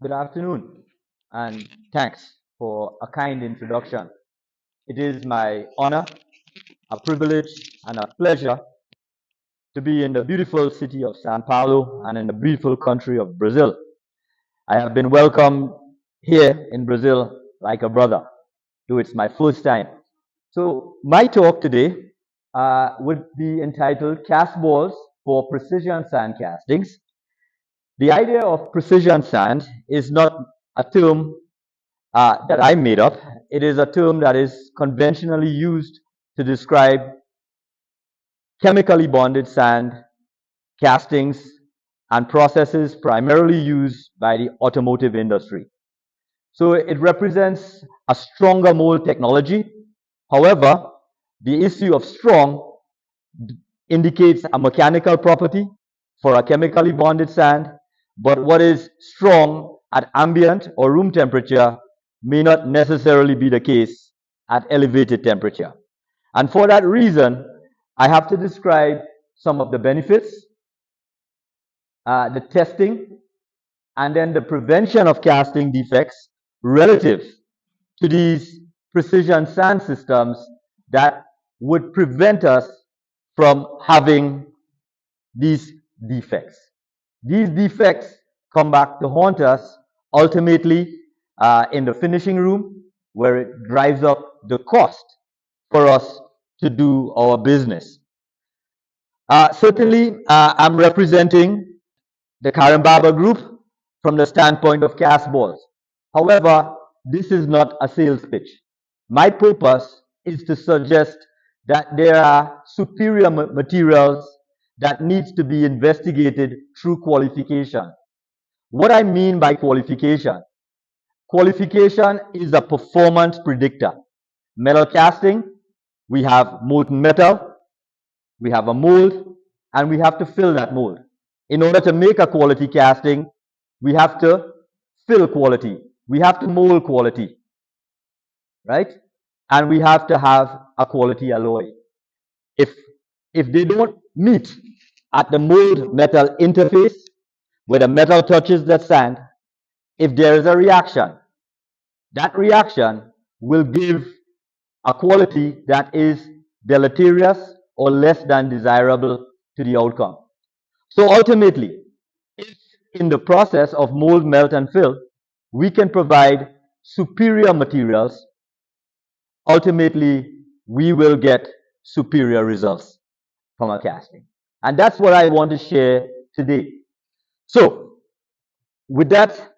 Good afternoon, and thanks for a kind introduction. It is my honor, a privilege, and a pleasure to be in the beautiful city of São Paulo and in the beautiful country of Brazil. I have been welcomed here in Brazil like a brother, though it's my first time. So my talk today would be entitled Castballs for Precision Sand Castings. The idea of precision sand is not a term that I made up. It is a term that is conventionally used to describe chemically bonded sand castings and processes primarily used by the automotive industry. So it represents a stronger mold technology. However, the issue of strong indicates a mechanical property for a chemically bonded sand, but what is strong at ambient or room temperature may not necessarily be the case at elevated temperature. And for that reason, I have to describe some of the benefits, the testing, and then the prevention of casting defects relative to these precision sand systems that would prevent us from having these defects. These defects come back to haunt us ultimately in the finishing room, where it drives up the cost for us to do our business. Certainly, I'm representing the Curimbaba group from the standpoint of Castballs. However, this is not a sales pitch. My purpose is to suggest that there are superior materials that needs to be investigated through qualification. What I mean by qualification is a performance predictor. Metal casting, we have molten metal, we have a mold, and we have to fill that mold. In order to make a quality casting, we have to fill quality, we have to mold quality, right? And we have to have a quality alloy. If they don't meet at the mold metal interface, where the metal touches the sand, if there is a reaction, that reaction will give a quality that is deleterious or less than desirable to the outcome. So ultimately, if in the process of mold, melt, and fill, we can provide superior materials, ultimately we will get superior results from a casting. And that's what I want to share today. So, with that,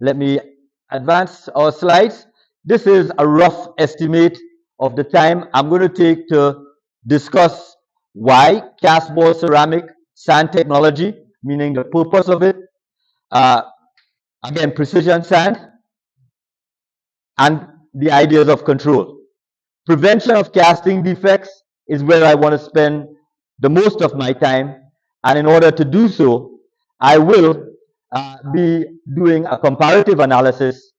let me advance our slides. This is a rough estimate of the time I'm going to take to discuss why castball ceramic sand technology, meaning the purpose of it, again, precision sand, and the ideas of control. Prevention of casting defects is where I want to spend the most of my time, and in order to do so, I will be doing a comparative analysis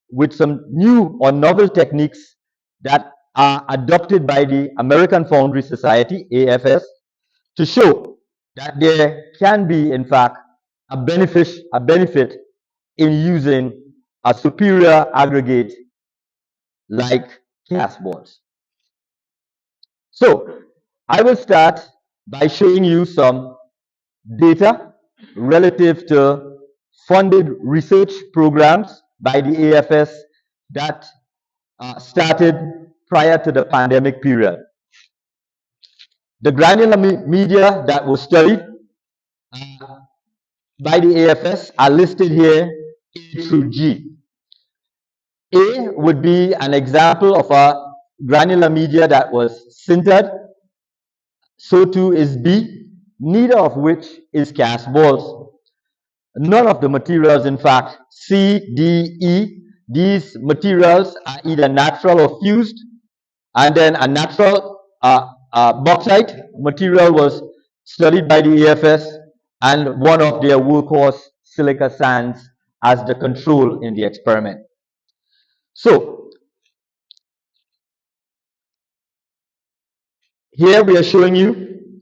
with some new or novel techniques that are adopted by the American Foundry Society, AFS, to show that there can be, in fact, a benefit in using a superior aggregate like castballs. So, I will start by showing you some data relative to funded research programs by the AFS that started prior to the pandemic period. The granular media that was studied by the AFS are listed here A through G. A would be an example of a granular media that was sintered. So too is B, neither of which is castballs. None of the materials, in fact, C, D, E, these materials are either natural or fused, and then a natural bauxite material was studied by the AFS, and one of their workhorse silica sands as the control in the experiment. So, here we are showing you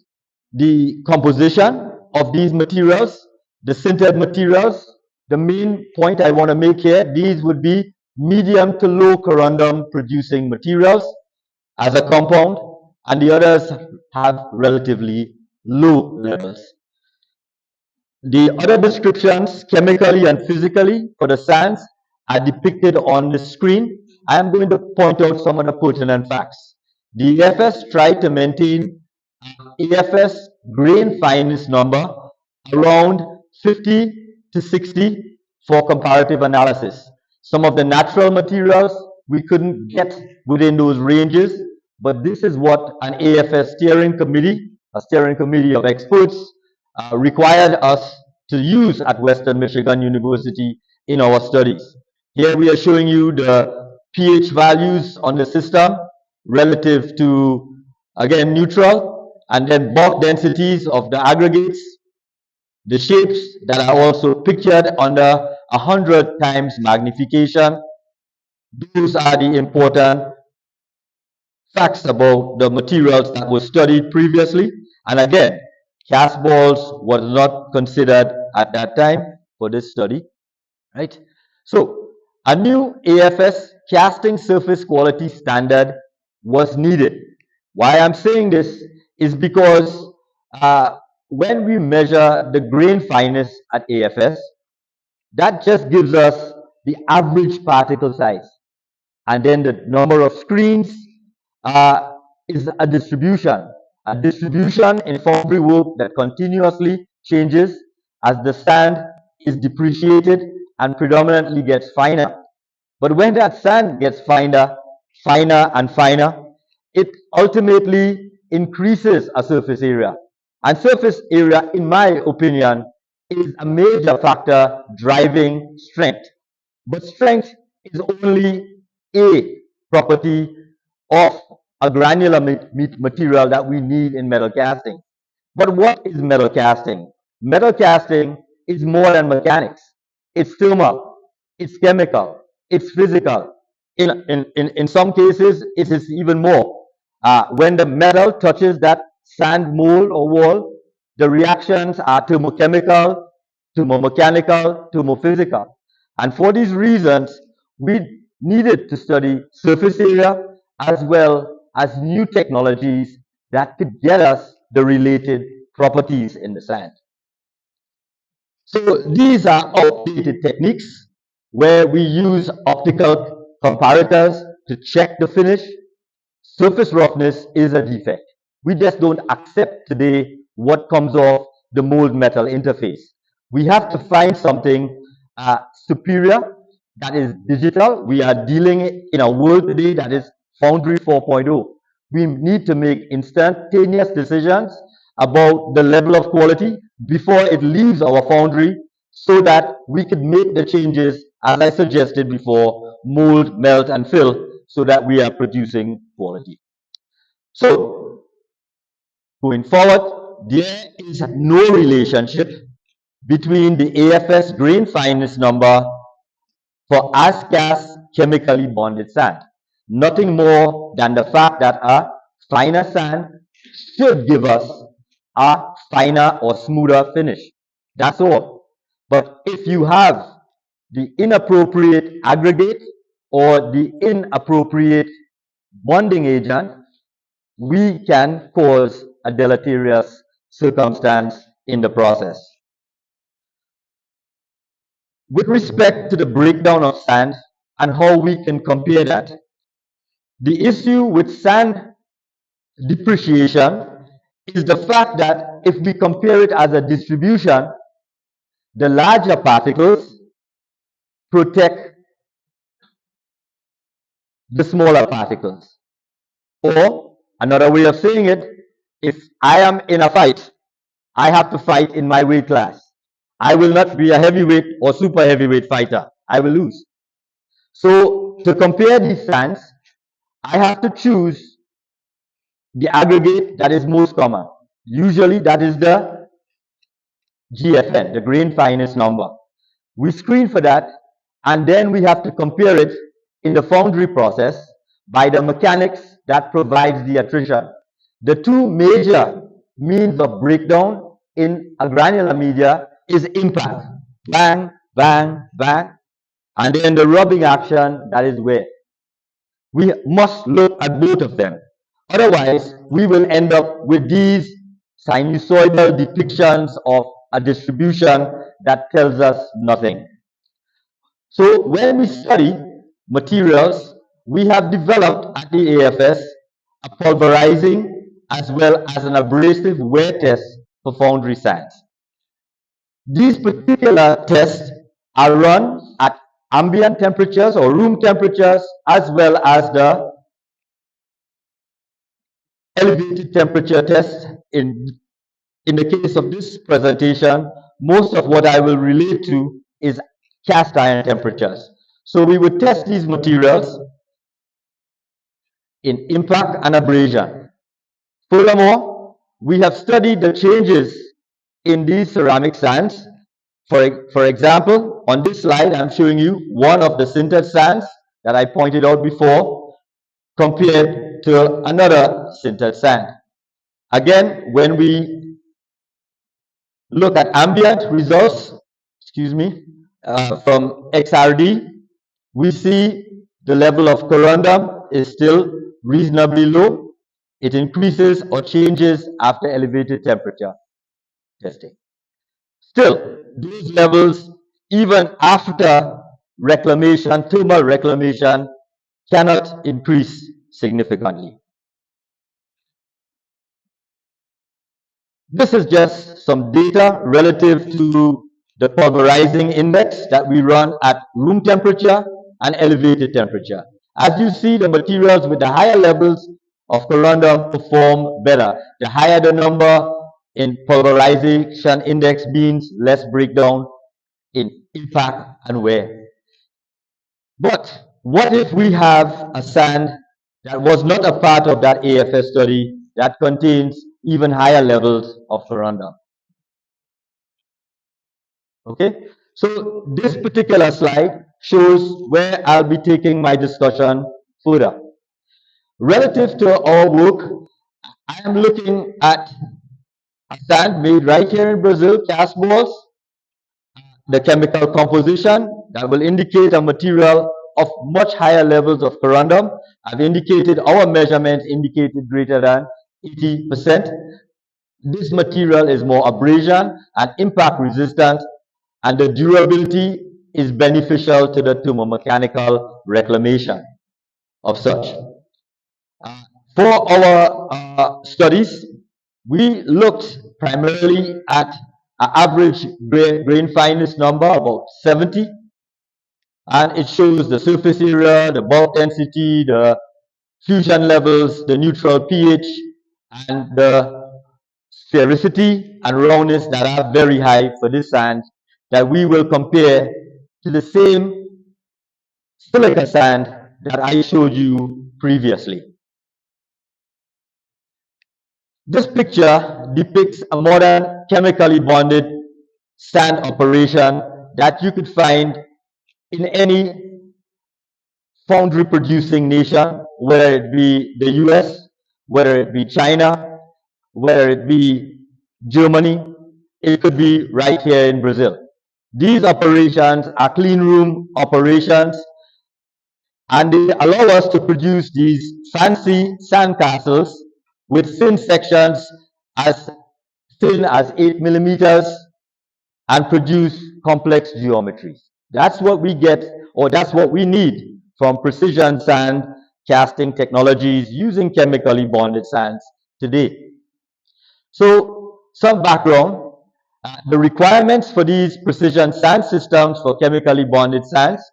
the composition of these materials, the sintered materials, the main point I want to make here, these would be medium to low corundum producing materials as a compound, and the others have relatively low levels. The other descriptions, chemically and physically, for the sands are depicted on the screen. I am going to point out some of the pertinent facts. The AFS tried to maintain AFS grain fineness number around 50 to 60 for comparative analysis. Some of the natural materials we couldn't get within those ranges, but this is what an AFS steering committee, a steering committee of experts, required us to use at Western Michigan University in our studies. Here we are showing you the pH values on the system relative to, again, neutral, and then bulk densities of the aggregates, the shapes that are also pictured under 100 times magnification. Those are the important facts about the materials that were studied previously. And again, CASTBALL was not considered at that time for this study, right? So a new AFS casting surface quality standard was needed. Why I'm saying this is because when we measure the grain fineness at AFS, that just gives us the average particle size. And then the number of screens is a distribution in foundry work that continuously changes as the sand is depreciated and predominantly gets finer. But when that sand gets finer and finer, it ultimately increases a surface area. And surface area, in my opinion, is a major factor driving strength. But strength is only a property of a granular material that we need in metal casting. But what is metal casting? Metal casting is more than mechanics. It's thermal, it's chemical, it's physical. In some cases, it is even more. When the metal touches that sand mold or wall, the reactions are thermochemical, thermomechanical, thermophysical. And for these reasons, we needed to study surface area as well as new technologies that could get us the related properties in the sand. So these are updated techniques where we use optical comparators to check the finish. Surface roughness is a defect. We just don't accept today what comes off the mold metal interface. We have to find something superior that is digital. We are dealing in a world today that is Foundry 4.0. We need to make instantaneous decisions about the level of quality before it leaves our foundry so that we could make the changes, as I suggested before, mold, melt, and fill, so that we are producing quality. So, going forward, there is no relationship between the AFS grain fineness number for as-cast chemically bonded sand. Nothing more than the fact that a finer sand should give us a finer or smoother finish. That's all. But if you have the inappropriate aggregate or the inappropriate bonding agent, we can cause a deleterious circumstance in the process. With respect to the breakdown of sand and how we can compare that, the issue with sand depreciation is the fact that if we compare it as a distribution, the larger particles protect the smaller particles. Or another way of saying it, if I am in a fight, I have to fight in my weight class. I will not be a heavyweight or super heavyweight fighter. I will lose. So to compare these sands, I have to choose the aggregate that is most common. Usually that is the GFN, the grain fineness number. We screen for that, and then we have to compare it in the foundry process by the mechanics that provides the attrition. The two major means of breakdown in a granular media is impact. Bang, bang, bang, and then the rubbing action, that is where. We must look at both of them. Otherwise, we will end up with these sinusoidal depictions of a distribution that tells us nothing. So when we study materials, we have developed at the AFS a pulverizing as well as an abrasive wear test for foundry sands. These particular tests are run at ambient temperatures or room temperatures as well as the elevated temperature test. In the case of this presentation, most of what I will relate to is cast iron temperatures. So we would test these materials in impact and abrasion. Furthermore, we have studied the changes in these ceramic sands. For example, on this slide, I'm showing you one of the sintered sands that I pointed out before compared to another sintered sand. Again, when we look at ambient results, from XRD, we see the level of corundum is still reasonably low. It increases or changes after elevated temperature testing. Still, these levels, even after reclamation, thermal reclamation, cannot increase significantly. This is just some data relative to the pulverizing index that we run at room temperature and elevated temperature. As you see, the materials with the higher levels of corundum perform better. The higher the number in pulverization index means less breakdown in impact and wear. But what if we have a sand that was not a part of that AFS study that contains even higher levels of corundum? Okay, so this particular slide shows where I'll be taking my discussion further. Relative to our work, I am looking at a sand made right here in Brazil, CASTBALL. The chemical composition that will indicate a material of much higher levels of corundum. I've indicated our measurements indicated greater than 80%. This material is more abrasion and impact resistant, and the durability is beneficial to the thermomechanical reclamation of such. For our studies, we looked primarily at an average grain fineness number, about 70, and it shows the surface area, the bulk density, the fusion levels, the neutral pH, and the sphericity and roundness that are very high for this sand that we will compare to the same silica sand that I showed you previously. This picture depicts a modern chemically bonded sand operation that you could find in any foundry producing nation, whether it be the US, whether it be China, whether it be Germany, it could be right here in Brazil. These operations are clean room operations, and they allow us to produce these fancy sandcastles with thin sections as thin as 8 millimeters and produce complex geometries. That's what we get, or that's what we need from precision sand casting technologies using chemically bonded sands today. So, some background. The requirements for these precision sand systems for chemically bonded sands,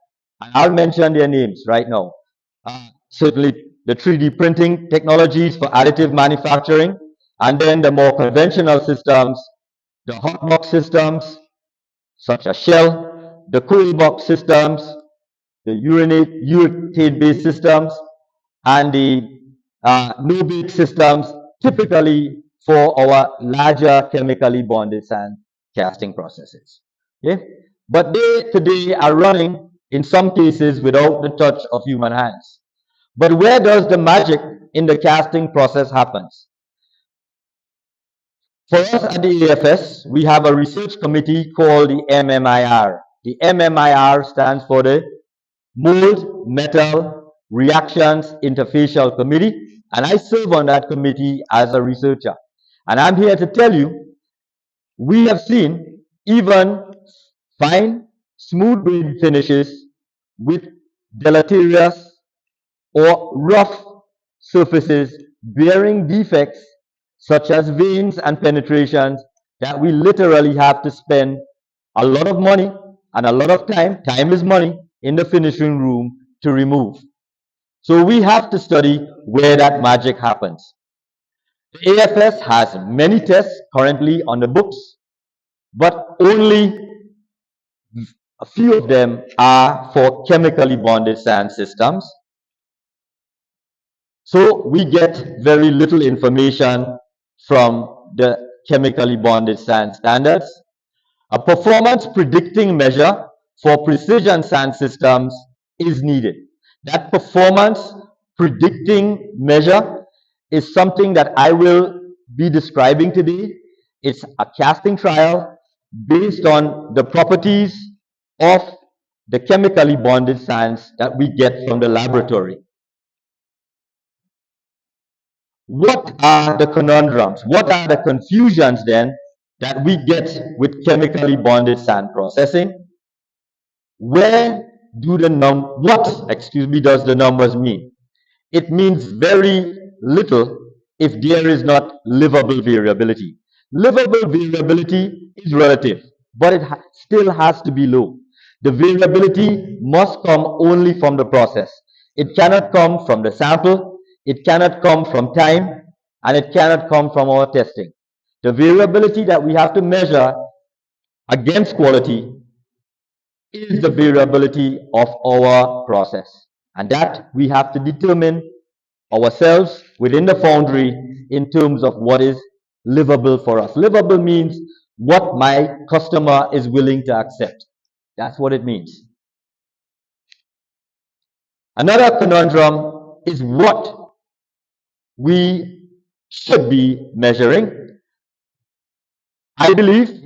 and I'll mention their names right now. Certainly the 3D printing technologies for additive manufacturing, and then the more conventional systems, the hot box systems, such as Shell, the cold box systems, the urethane-based systems, and the no-bake systems, typically for our larger chemically bonded sand casting processes. Okay? But they today are running in some cases without the touch of human hands. But where does the magic in the casting process happen? For us at the AFS, we have a research committee called the MMIR, The MMIR stands for the Mold Metal Reactions Interfacial Committee, and I serve on that committee as a researcher. And I'm here to tell you, we have seen even fine, smooth grain finishes with deleterious or rough surfaces bearing defects such as veins and penetrations that we literally have to spend a lot of money and a lot of time, time is money, in the finishing room to remove. So we have to study where that magic happens. The AFS has many tests currently on the books, but only a few of them are for chemically bonded sand systems. So we get very little information from the chemically bonded sand standards. A performance predicting measure for precision sand systems is needed. That performance predicting measure is something that I will be describing today. It's a casting trial based on the properties of the chemically bonded sands that we get from the laboratory. What are the conundrums? What are the confusions then that we get with chemically bonded sand processing? Where do the does the numbers mean? It means very little if there is not livable variability. Livable variability is relative, but it still has to be low. The variability must come only from the process. It cannot come from the sample, it cannot come from time, and it cannot come from our testing. The variability that we have to measure against quality is the variability of our process. And that we have to determine ourselves within the foundry in terms of what is livable for us. Livable means what my customer is willing to accept. That's what it means. Another conundrum is what we should be measuring. I believe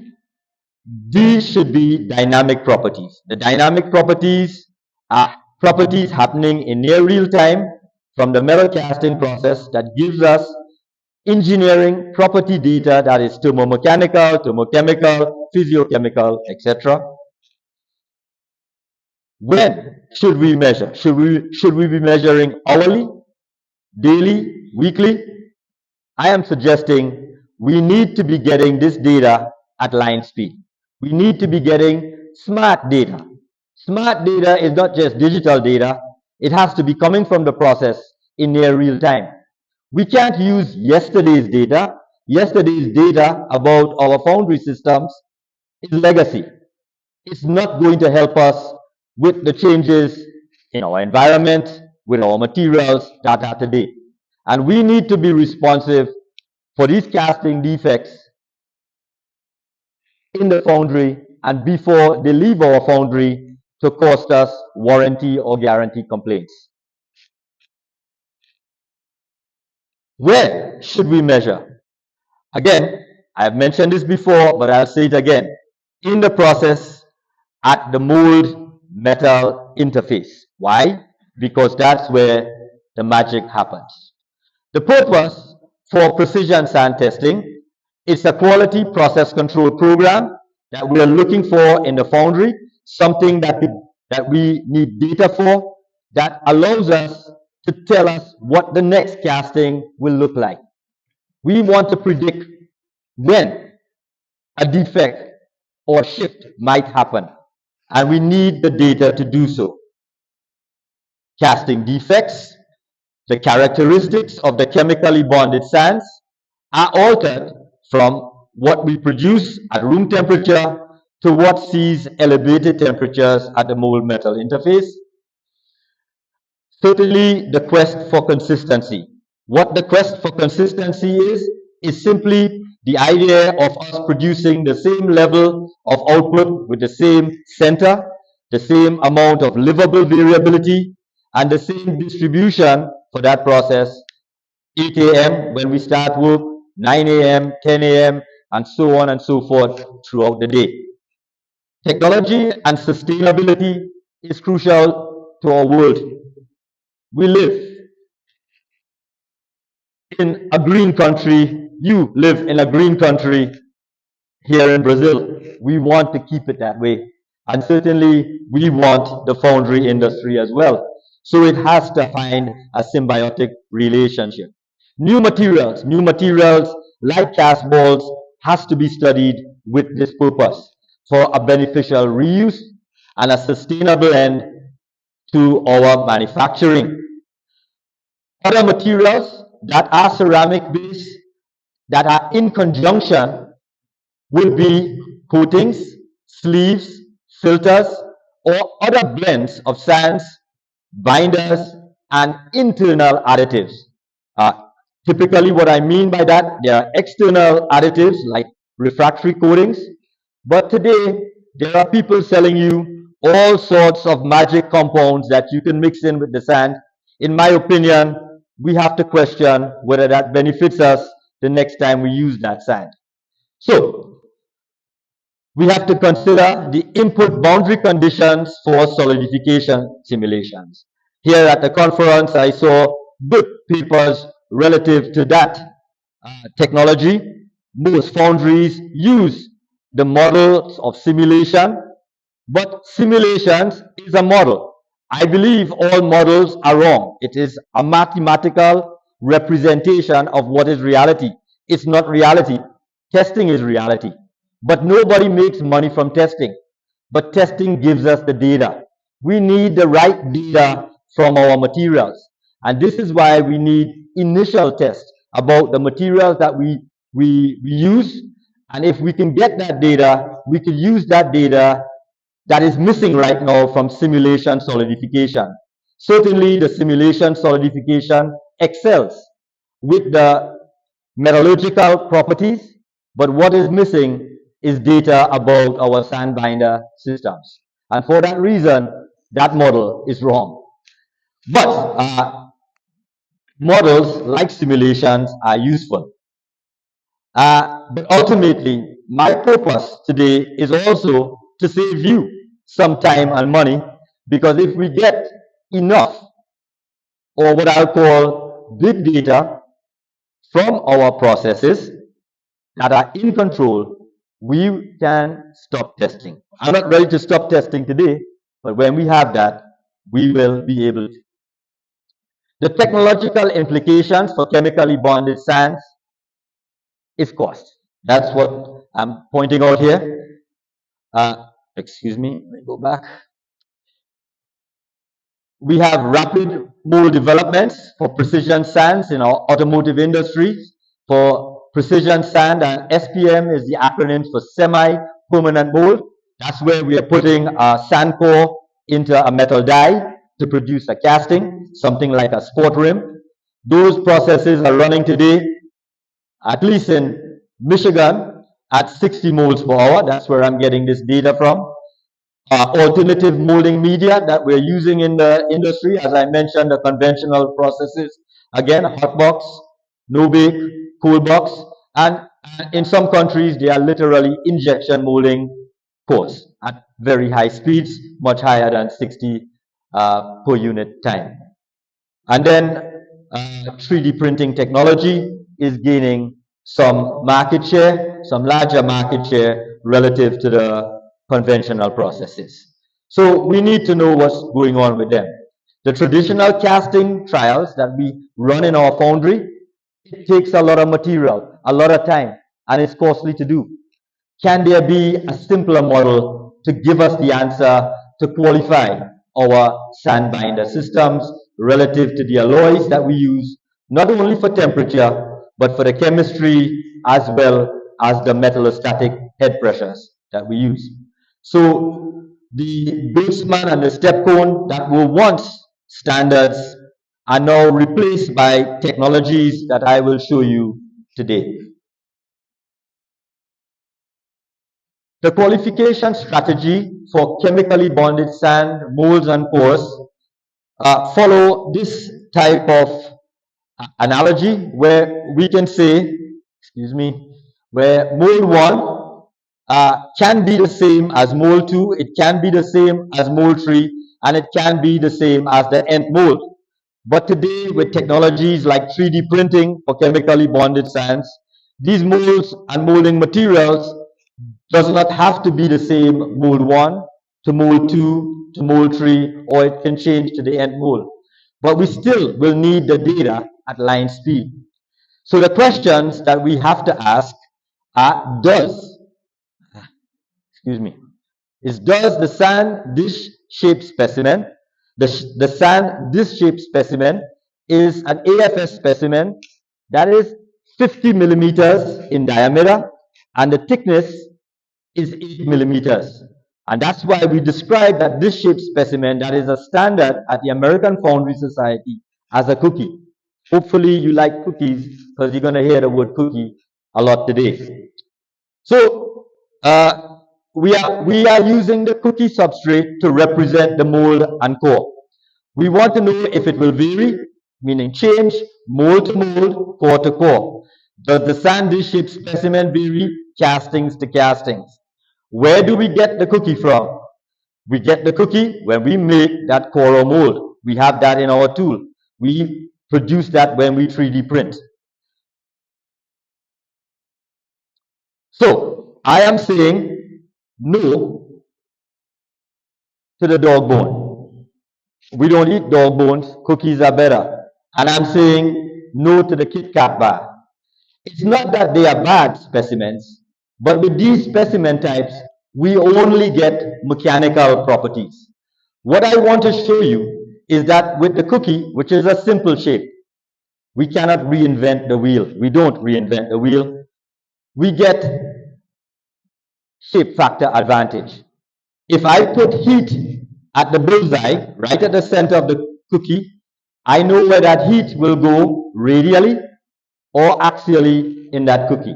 these should be dynamic properties. The dynamic properties are properties happening in near real time from the metal casting process that gives us engineering property data that is thermomechanical, thermochemical, physiochemical, etc. When should we measure? Should we be measuring hourly, daily, weekly? I am suggesting we need to be getting this data at line speed. We need to be getting smart data. Smart data is not just digital data. It has to be coming from the process in near real time. We can't use yesterday's data. Yesterday's data about our foundry systems is legacy. It's not going to help us with the changes in our environment, with our materials that are today. And we need to be responsive for these casting defects in the foundry and before they leave our foundry to cost us warranty or guarantee complaints. Where should we measure? Again, I've mentioned this before, but I'll say it again. In the process at the mold metal interface. Why? Because that's where the magic happens. The purpose for precision sand testing is a quality process control program that we are looking for in the foundry, something that we need data for that allows us to tell us what the next casting will look like. We want to predict when a defect or shift might happen, and we need the data to do so. Casting defects, the characteristics of the chemically bonded sands are altered from what we produce at room temperature to what sees elevated temperatures at the mold metal interface. Certainly, the quest for consistency. What the quest for consistency is simply the idea of us producing the same level of output with the same center, the same amount of livable variability, and the same distribution for that process. 8 a.m. when we start work, 9 a.m., 10 a.m., and so on and so forth throughout the day. Technology and sustainability is crucial to our world. We live in a green country. You live in a green country here in Brazil. We want to keep it that way. And certainly we want the foundry industry as well. So it has to find a symbiotic relationship. New materials like CASTBALLs has to be studied with this purpose for a beneficial reuse and a sustainable end to our manufacturing. Other materials that are ceramic based that are in conjunction would be coatings, sleeves, filters, or other blends of sands, binders, and internal additives. Typically, what I mean by that, there are external additives like refractory coatings, but today there are people selling you all sorts of magic compounds that you can mix in with the sand. In my opinion, we have to question whether that benefits us the next time we use that sand. So, we have to consider the input boundary conditions for solidification simulations. Here at the conference, I saw good papers relative to that technology. Most foundries use the models of simulation, but simulations is a model. I believe all models are wrong. It is a mathematical representation of what is reality. It's not reality. Testing is reality. But nobody makes money from testing. But testing gives us the data. We need the right data from our materials. And this is why we need initial tests about the materials that we use. And if we can get that data, we can use that data that is missing right now from simulation solidification. Certainly, the simulation solidification excels with the metallurgical properties, but what is missing is data about our sand binder systems. And for that reason, that model is wrong. But models like simulations are useful. But ultimately, my purpose today is also to save you some time and money, because if we get enough, or what I'll call big data, from our processes that are in control, we can stop testing. I'm not ready to stop testing today, but when we have that, we will be able to. The technological implications for chemically bonded sands is cost. That's what I'm pointing out here. Excuse me, let me go back. We have rapid mold developments for precision sands in our automotive industry. For precision sand, and SPM is the acronym for semi-permanent mold. That's where we are putting a sand core into a metal die to produce a casting, something like a sport rim. Those processes are running today, at least in Michigan, at 60 molds per hour. That's where I'm getting this data from. Alternative molding media that we're using in the industry, as I mentioned, the conventional processes, again, hot box, no bake, cool box, and in some countries, they are literally injection molding cores at very high speeds, much higher than 60 per unit time. And then 3D printing technology is gaining some market share, some larger market share relative to the conventional processes. So we need to know what's going on with them. The traditional casting trials that we run in our foundry, it takes a lot of material, a lot of time, and it's costly to do. Can there be a simpler model to give us the answer to qualify our sand binder systems relative to the alloys that we use, not only for temperature, but for the chemistry as well as the metallostatic head pressures that we use? So the baseman and the step cone that were once standards are now replaced by technologies that I will show you today. The qualification strategy for chemically bonded sand, molds, and cores follow this type of analogy where we can say, where mold 1 can be the same as mole 2, it can be the same as mole 3, and it can be the same as the nth mole. But today, with technologies like 3D printing for chemically bonded sands, these molds and molding materials does not have to be the same mold 1 to mold 2 to mold 3, or it can change to the nth mold. But we still will need the data at line speed. So the questions that we have to ask are, does the sand dish-shaped specimen, the sand dish-shaped specimen is an AFS specimen that is 50 millimeters in diameter, and the thickness is 8 millimeters. And that's why we describe that dish-shaped specimen that is a standard at the American Foundry Society as a cookie. Hopefully you like cookies, because you're going to hear the word cookie a lot today. So we are using the cookie substrate to represent the mold and core. We want to know if it will vary, meaning change, mold to mold, core to core. Does the sand dish-shaped specimen vary castings to castings? Where do we get the cookie from? We get the cookie when we make that core or mold. We have that in our tool. We produce that when we 3D print. So I am saying no to the dog bone. We don't eat dog bones. Cookies are better. And I'm saying no to the Kit Kat bar. It's not that they are bad specimens, but with these specimen types, we only get mechanical properties. What I want to show you is that with the cookie, which is a simple shape, we cannot reinvent the wheel. We don't reinvent the wheel. We get shape factor advantage. If I put heat at the bullseye, right at the center of the cookie, I know where that heat will go radially or axially in that cookie.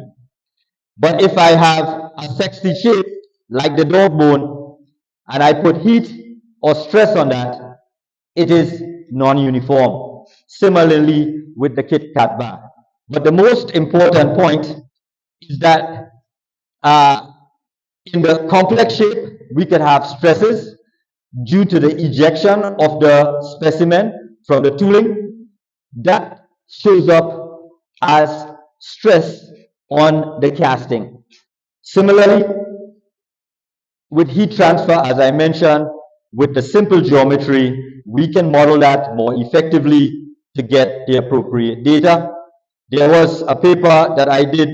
But if I have a sexy shape like the dog bone and I put heat or stress on that, it is non-uniform. Similarly with the Kit Kat bar. But the most important point is that in the complex shape, we could have stresses due to the ejection of the specimen from the tooling. That shows up as stress on the casting. Similarly, with heat transfer, as I mentioned, with the simple geometry, we can model that more effectively to get the appropriate data. There was a paper that I did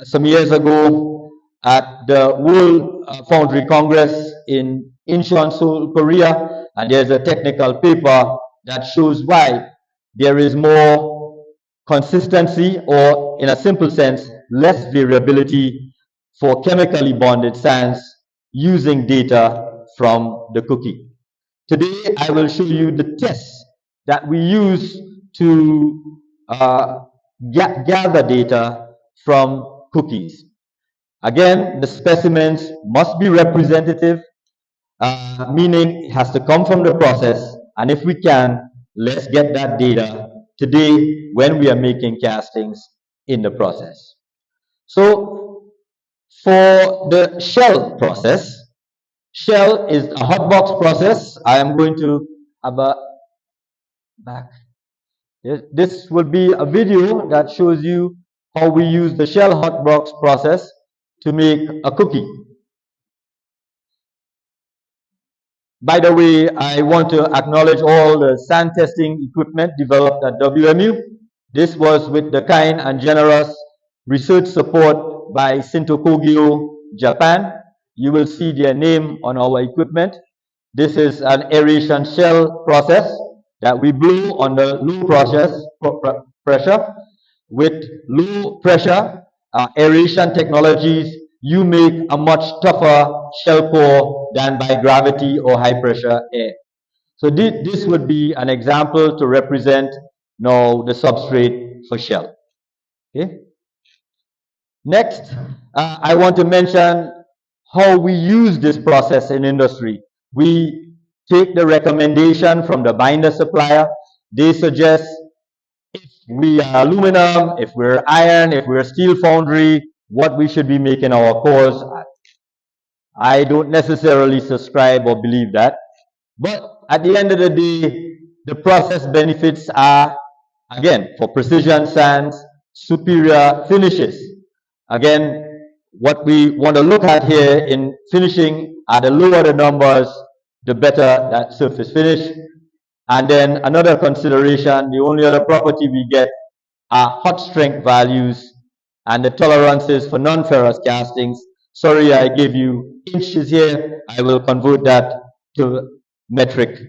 some years ago at the World Foundry Congress in Incheon, Seoul, Korea, and there's a technical paper that shows why there is more consistency, or in a simple sense, less variability for chemically bonded sands using data from the cookie. Today, I will show you the tests that we use to gather data from cookies. Again, the specimens must be representative, meaning it has to come from the process, and if we can, let's get that data today when we are making castings in the process. So for the shell process, shell is a hot box process. I am going to have a back. This will be a video that shows you how we use the shell hot box process to make a cookie. By the way, I want to acknowledge all the sand testing equipment developed at WMU. This was with the kind and generous research support by Shinto Kogyo, Japan. You will see their name on our equipment. This is an aeration shell process that we blow on the low pressure. With low pressure aeration technologies, you make a much tougher shell core than by gravity or high pressure air. So this would be an example to represent now the substrate for shell. Okay. Next, I want to mention how we use this process in industry. We take the recommendation from the binder supplier. They suggest if we are aluminum, if we're iron, if we're steel foundry, what we should be making our cores at. I don't necessarily subscribe or believe that, but at the end of the day, the process benefits are, again, for precision sands, superior finishes. Again, what we want to look at here in finishing are the lower the numbers, the better that surface finish. And then another consideration, the only other property we get are hot strength values and the tolerances for non-ferrous castings. Sorry, I gave you inches here. I will convert that to metric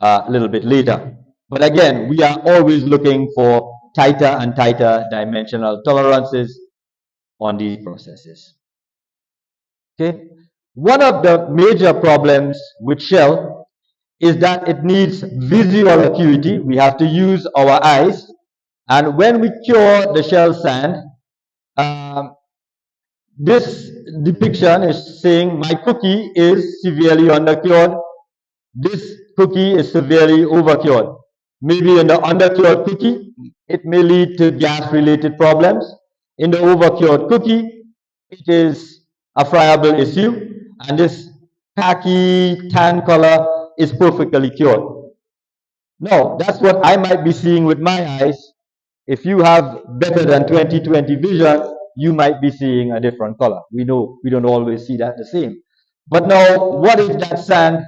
a little bit later. But again, we are always looking for tighter and tighter dimensional tolerances on these processes. Okay. One of the major problems with shell is that it needs visual acuity. We have to use our eyes. And when we cure the shell sand, this depiction is saying my cookie is severely undercured. This cookie is severely overcured. Maybe in the undercured cookie, it may lead to gas-related problems. In the overcured cookie, it is a friable issue. And this khaki tan color is perfectly cured. Now, that's what I might be seeing with my eyes. If you have better than 20/20 vision, you might be seeing a different color. We know we don't always see that the same. But now, what if that sand,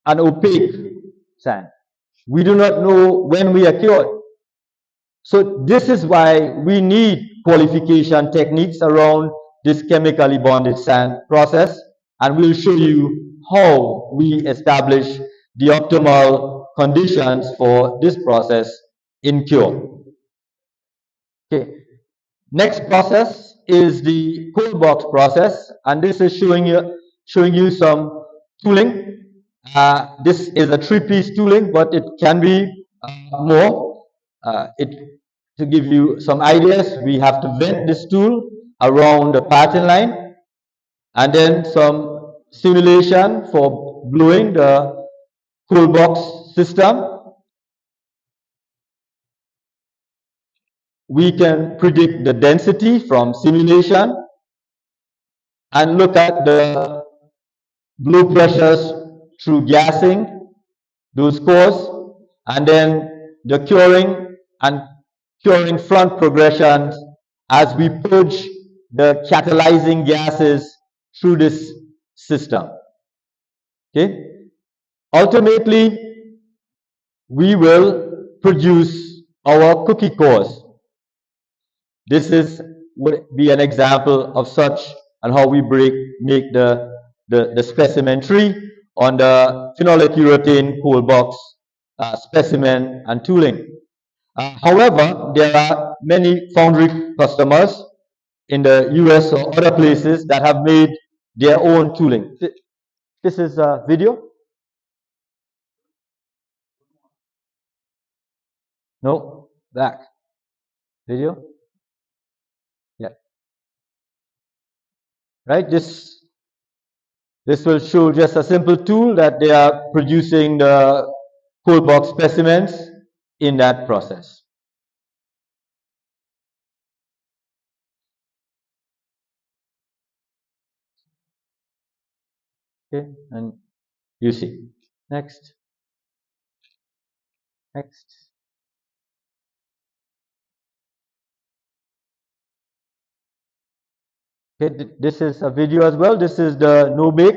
an opaque sand? We do not know when we are cured. So this is why we need qualification techniques around this chemically bonded sand process, and we'll show you how we establish the optimal conditions for this process in cure. Okay. Next process is the cold box process, and this is showing you some tooling. This is a 3-piece tooling, but it can be more. To give you some ideas, we have to vent this tool around the parting line, and then some simulation for blowing the cold box system. We can predict the density from simulation and look at the blow pressures through gassing those cores, and then the curing and curing front progressions as we purge the catalyzing gases through this system. Okay. Ultimately, we will produce our cookie cores. This would be an example of such, and how we make the specimen tree on the phenolic urethane cold box specimen and tooling. However, there are many foundry customers in the US or other places that have made their own tooling. This is a video. No, back. Video. Yeah. Right. This will show just a simple tool that they are producing the cold box specimens in that process. Okay, and you see. Next. Next. Okay, this is a video as well. This is the no-bake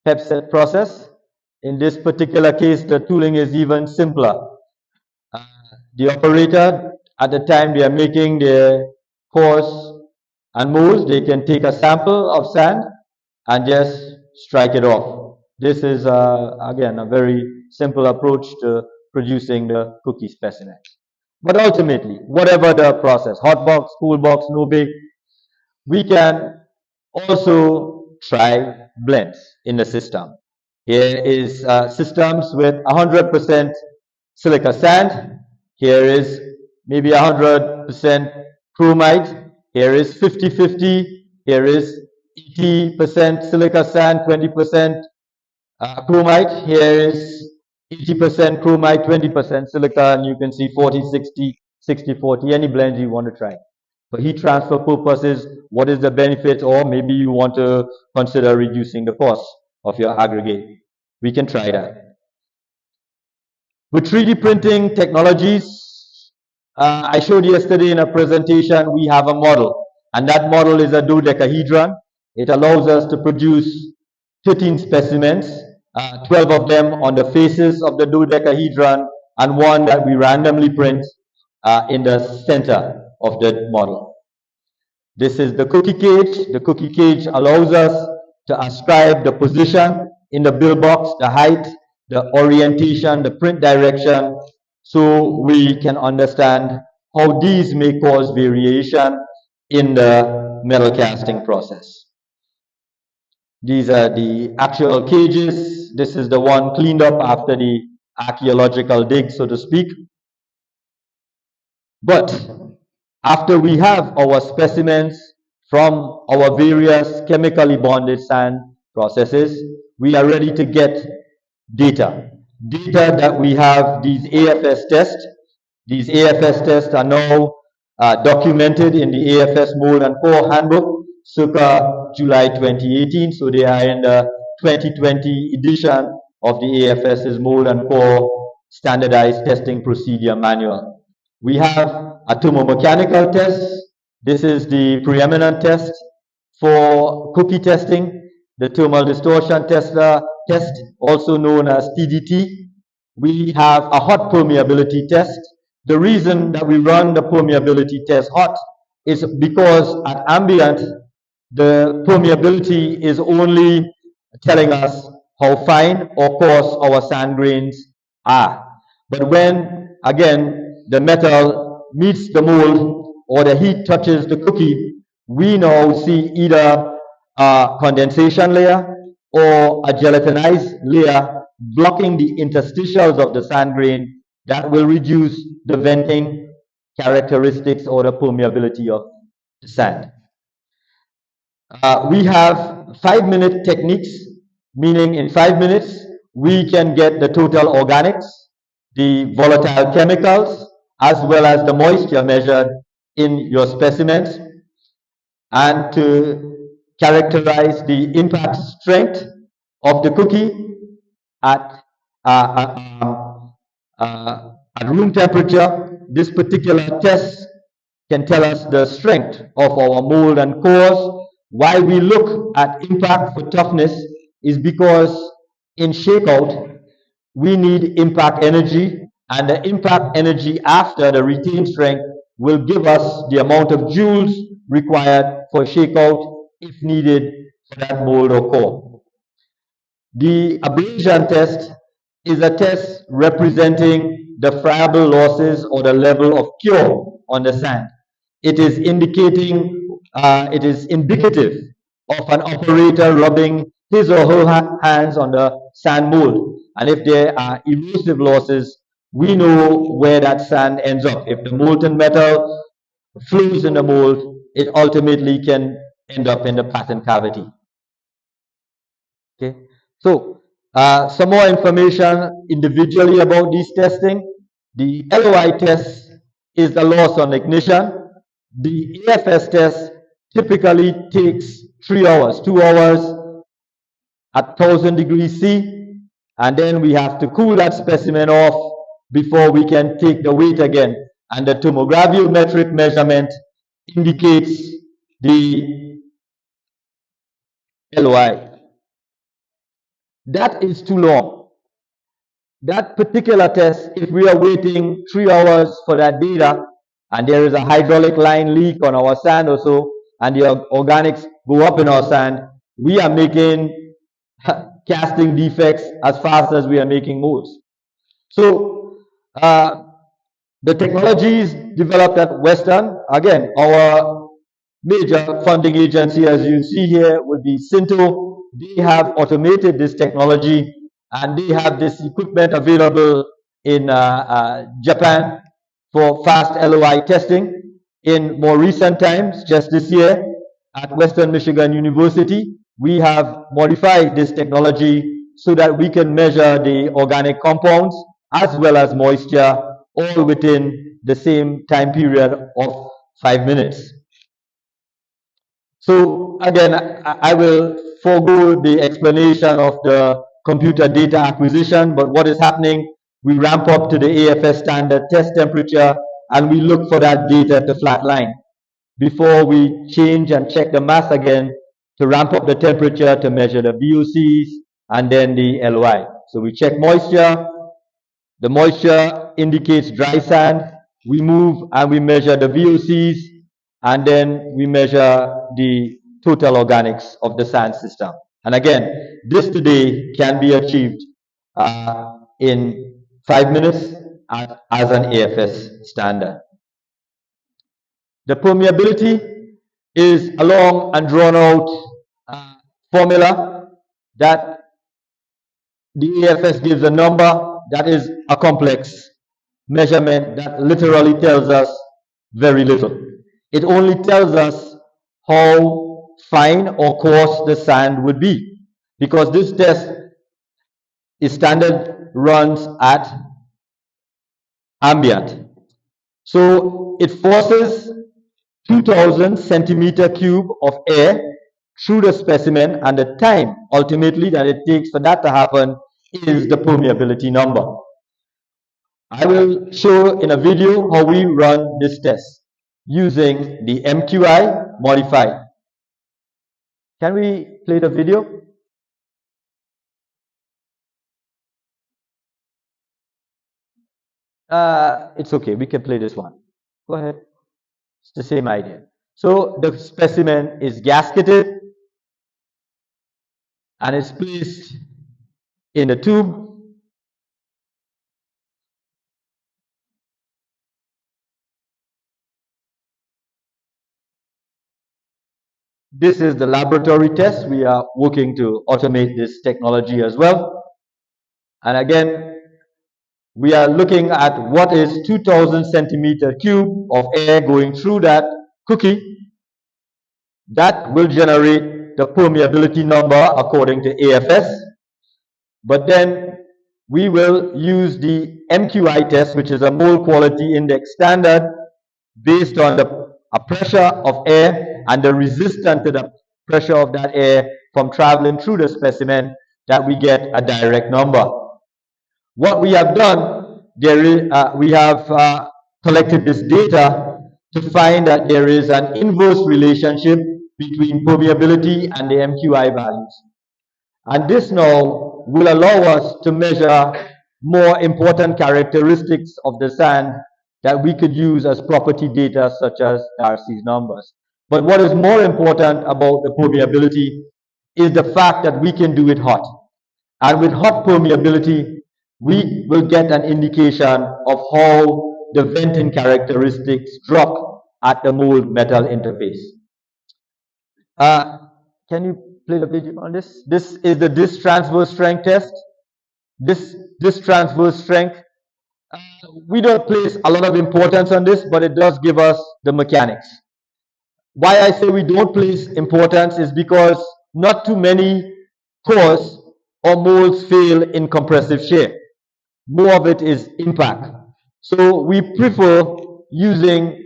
PEP set process. In this particular case, the tooling is even simpler. The operator, at the time they are making their cores and molds, they can take a sample of sand and just strike it off. This is, again, a very simple approach to producing the cookie specimen. But ultimately, whatever the process, hot box, cool box, no bake, we can also try blends in the system. Here is systems with 100% silica sand. Here is maybe 100% chromite. Here is 50-50. Here is 80% silica sand, 20% chromite. Here is 80% chromite, 20% silica, and you can see 40-60, 60-40, any blend you want to try. For heat transfer purposes, what is the benefit, or maybe you want to consider reducing the cost of your aggregate. We can try that. With 3D printing technologies, I showed yesterday in a presentation, we have a model, and that model is a dodecahedron. It allows us to produce 13 specimens, 12 of them on the faces of the dodecahedron, and one that we randomly print in the center of the model. This is the cookie cage. The cookie cage allows us to ascribe the position in the bill box, the height, the orientation, the print direction, so we can understand how these may cause variation in the metal casting process. These are the actual cages. This is the one cleaned up after the archaeological dig, so to speak. But after we have our specimens from our various chemically bonded sand processes, we are ready to get data. Data that we have these AFS tests. These AFS tests are now documented in the AFS Mold and Core Handbook circa July 2018. So they are in the 2020 edition of the AFS's Mold and Core Standardized Testing Procedure Manual. We have a thermomechanical test. This is the preeminent test for cookie testing, the thermal distortion test, also known as TDT. We have a hot permeability test. The reason that we run the permeability test hot is because at ambient, the permeability is only telling us how fine or coarse our sand grains are. But when, again, the metal meets the mold or the heat touches the cookie, we now see either a condensation layer or a gelatinized layer blocking the interstitials of the sand grain that will reduce the venting characteristics or the permeability of the sand. We have 5-minute techniques, meaning in 5 minutes we can get the total organics, the volatile chemicals, as well as the moisture measured in your specimens, and to characterize the impact strength of the cookie at room temperature. This particular test can tell us the strength of our mold and cores. Why we look at impact for toughness is because in shakeout, we need impact energy, and the impact energy after the retained strength will give us the amount of joules required for shakeout if needed for that mold or core. The abrasion test is a test representing the friable losses or the level of cure on the sand. It is indicating, it is indicative of an operator rubbing his or her hands on the sand mold. And if there are erosive losses, we know where that sand ends up. If the molten metal flows in the mold, it ultimately can end up in the pattern cavity. Okay, so some more information individually about these testing. The LOI test is the loss on ignition. The AFS test typically takes 3 hours, 2 hours at 1000 degrees C, and then we have to cool that specimen off before we can take the weight again. And the thermogravimetric measurement indicates the LOI. That is too long. That particular test, if we are waiting 3 hours for that data, and there is a hydraulic line leak on our sand or so, and the organics go up in our sand, we are making casting defects as fast as we are making molds. So the technologies developed at Western, again, our major funding agency, as you see here, would be Sinto. They have automated this technology, and they have this equipment available in Japan for fast LOI testing. In more recent times, just this year, at Western Michigan University, we have modified this technology so that we can measure the organic compounds as well as moisture all within the same time period of 5 minutes. So again, I will forego the explanation of the computer data acquisition, but what is happening, we ramp up to the AFS standard test temperature and we look for that data to flatline before we change and check the mass again to ramp up the temperature to measure the VOCs and then the LY. So we check moisture. The moisture indicates dry sand. We move and we measure the VOCs, and then we measure the total organics of the sand system. And again, this today can be achieved in 5 minutes as an AFS standard. The permeability is a long and drawn out formula that the AFS gives a number that is a complex measurement that literally tells us very little. It only tells us how fine or coarse the sand would be, because this test is standard runs at ambient. So it forces 2000 centimeter cube of air through the specimen, and the time ultimately that it takes for that to happen is the permeability number. I will show in a video how we run this test using the MQI modified. Can we play the video? It's okay, we can play this one. Go ahead. It's the same idea. So the specimen is gasketed and it's placed in a tube. This is the laboratory test. We are working to automate this technology as well. And again, we are looking at what is 2000 centimeter cube of air going through that cookie. That will generate the permeability number according to AFS. But then we will use the MQI test, which is a mole quality index standard, based on a pressure of air and the resistance to the pressure of that air from traveling through the specimen, that we get a direct number. What we have done, we have collected this data to find that there is an inverse relationship between permeability and the MQI values. And this now will allow us to measure more important characteristics of the sand that we could use as property data, such as Darcy's numbers. But what is more important about the permeability is the fact that we can do it hot. And with hot permeability, we will get an indication of how the venting characteristics drop at the mold metal interface. Can you play the video on this? This is the disc transverse strength test. This transverse strength, we don't place a lot of importance on this, but it does give us the mechanics. Why I say we don't place importance is because not too many cores or molds fail in compressive shear. More of it is impact. So we prefer using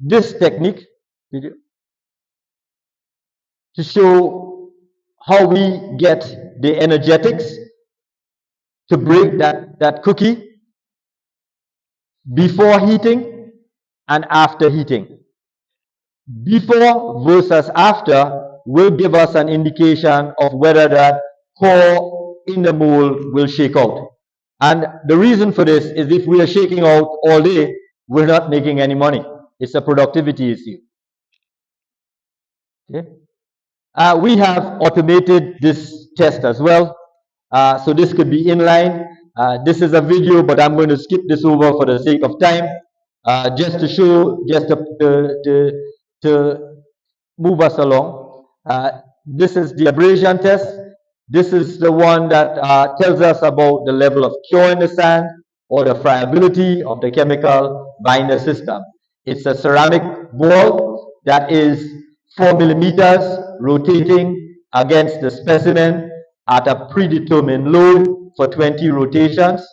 this technique to show how we get the energetics to break that cookie before heating and after heating. Before versus after will give us an indication of whether that core in the mold will shake out. And the reason for this is if we are shaking out all day, we're not making any money. It's a productivity issue. Okay. We have automated this test as well. So this could be inline. This is a video, but I'm going to skip this over for the sake of time, just to show, just to move us along. This is the abrasion test. This is the one that tells us about the level of cure in the sand or the friability of the chemical binder system. It's a ceramic ball that is 4 millimeters rotating against the specimen at a predetermined load for 20 rotations.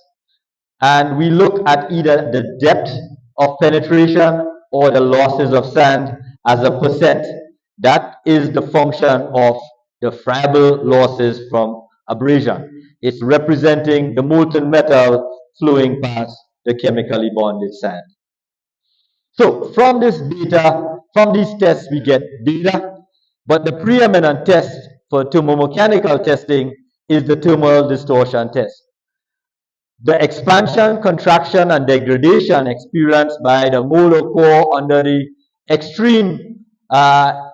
And we look at either the depth of penetration or the losses of sand as a percent. That is the function of the friable losses from abrasion. It's representing the molten metal flowing past the chemically bonded sand. So from this data, from these tests, we get data, but the preeminent test for thermomechanical testing is the thermal distortion test. The expansion, contraction, and degradation experienced by the molar core under the extreme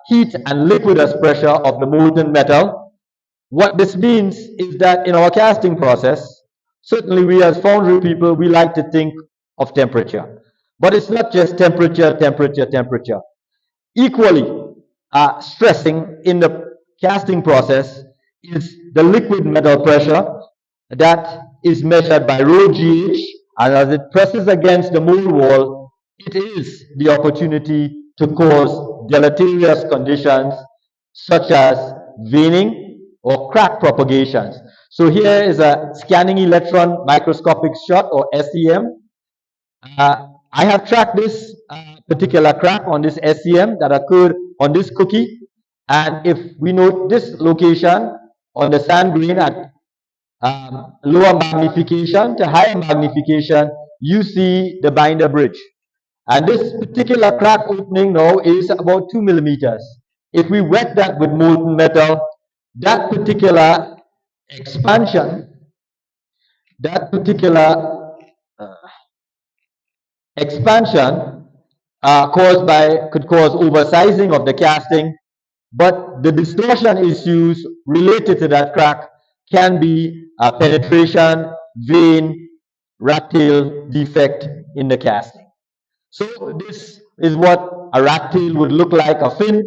heat and liquidus pressure of the molten metal. What this means is that in our casting process, certainly we as foundry people, we like to think of temperature. But it's not just temperature, temperature, temperature. Equally stressing in the casting process is the liquid metal pressure that is measured by rho GH, and as it presses against the mold wall, it is the opportunity to cause deleterious conditions such as veining or crack propagations. So here is a scanning electron microscopic shot, or SEM. I have tracked this particular crack on this SEM that occurred on this cookie, and if we note this location on the sand grain at lower magnification to higher magnification, you see the binder bridge. And this particular crack opening now is about 2 millimeters. If we wet that with molten metal, that particular expansion, could cause oversizing of the casting, but the distortion issues related to that crack can be penetration, vein, rat tail defect in the casting. So this is what a rat tail would look like, a fin.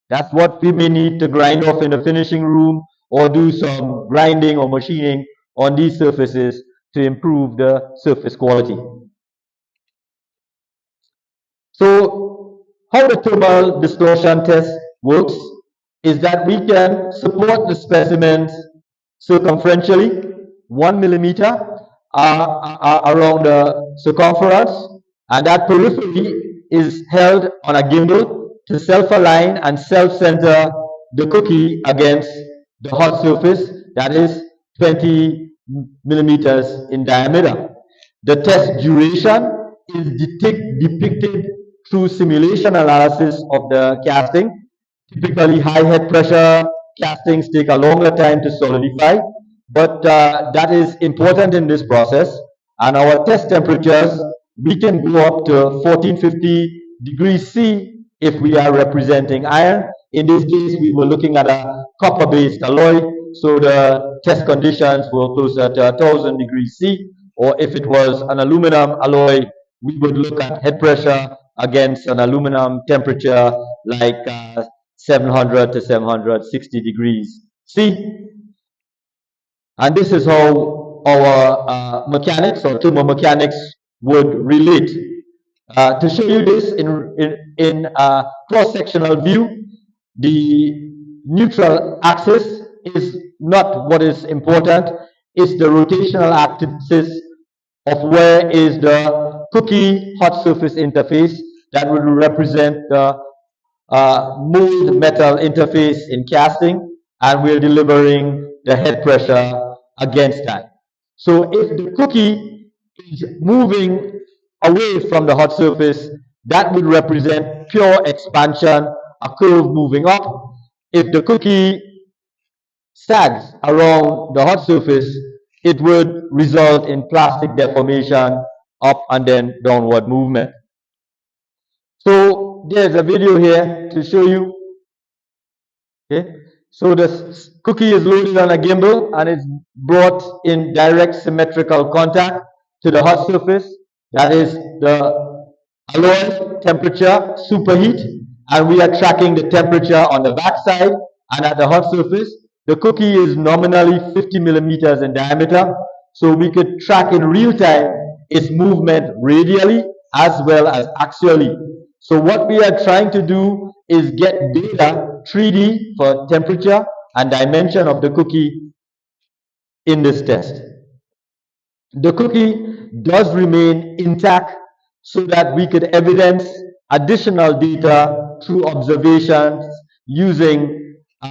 That's what we may need to grind off in the finishing room or do some grinding or machining on these surfaces to improve the surface quality. So how the thermal distortion test works is that we can support the specimens circumferentially 1 millimeter around the circumference, and that periphery is held on a gimbal to self-align and self-center the cookie against the hot surface that is 20 millimeters in diameter. The test duration is depicted through simulation analysis of the casting. Typically, high head pressure castings take a longer time to solidify, but that is important in this process. And our test temperatures, we can go up to 1450 degrees C if we are representing iron. In this case, we were looking at a copper-based alloy, so the test conditions were closer to 1000 degrees C, or if it was an aluminum alloy, we would look at head pressure against an aluminum temperature like 700 to 760 degrees C. And this is how our mechanics or thermomechanics would relate. To show you this in a cross-sectional view, the neutral axis is not what is important, it's the rotational axis of where is the cookie hot surface interface that would represent the mold metal interface in casting, and we're delivering the head pressure against that. So if the cookie is moving away from the hot surface, that would represent pure expansion, a curve moving up. If the cookie sags around the hot surface, it would result in plastic deformation, up and then downward movement. So there's a video here to show you. Okay, so the cookie is loaded on a gimbal and it's brought in direct symmetrical contact to the hot surface. That is the alloy temperature superheat, and we are tracking the temperature on the back side and at the hot surface. The cookie is nominally 50 millimeters in diameter, so we could track in real time its movement radially as well as axially. So what we are trying to do is get data 3D for temperature and dimension of the cookie in this test. The cookie does remain intact so that we could evidence additional data through observations using a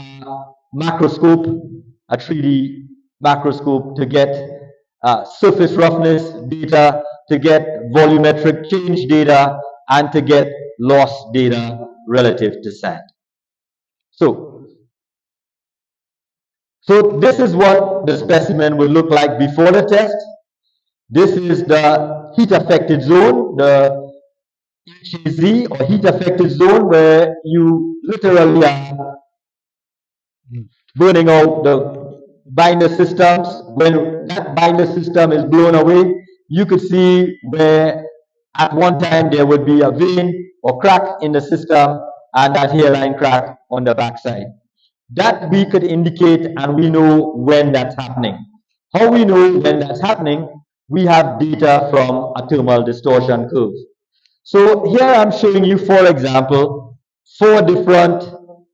macroscope, a 3D macroscope, to get surface roughness data, to get volumetric change data, and to get loss data relative to sand. So this is what the specimen will look like before the test. This is the heat affected zone, the HAZ, or heat affected zone, where you literally are burning out the binder systems. When that binder system is blown away, you could see where at one time there would be a vein or crack in the system, and that hairline crack on the backside. That we could indicate, and we know when that's happening. How we know when that's happening? We have data from a thermal distortion curve. So here I'm showing you, for example, 4 different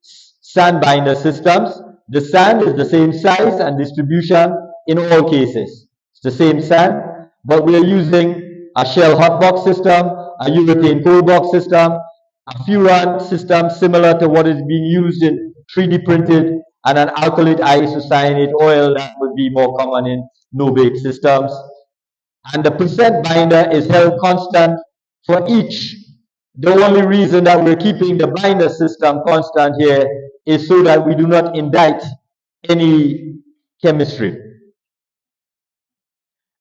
sand binder systems. The sand is the same size and distribution in all cases. It's the same sand, but we're using a shell hot box system, a urethane cold box system, a furan system similar to what is being used in 3D printed, and an alkylate isocyanate oil that would be more common in no-bake systems. And the percent binder is held constant for each. The only reason that we're keeping the binder system constant here is so that we do not indict any chemistry.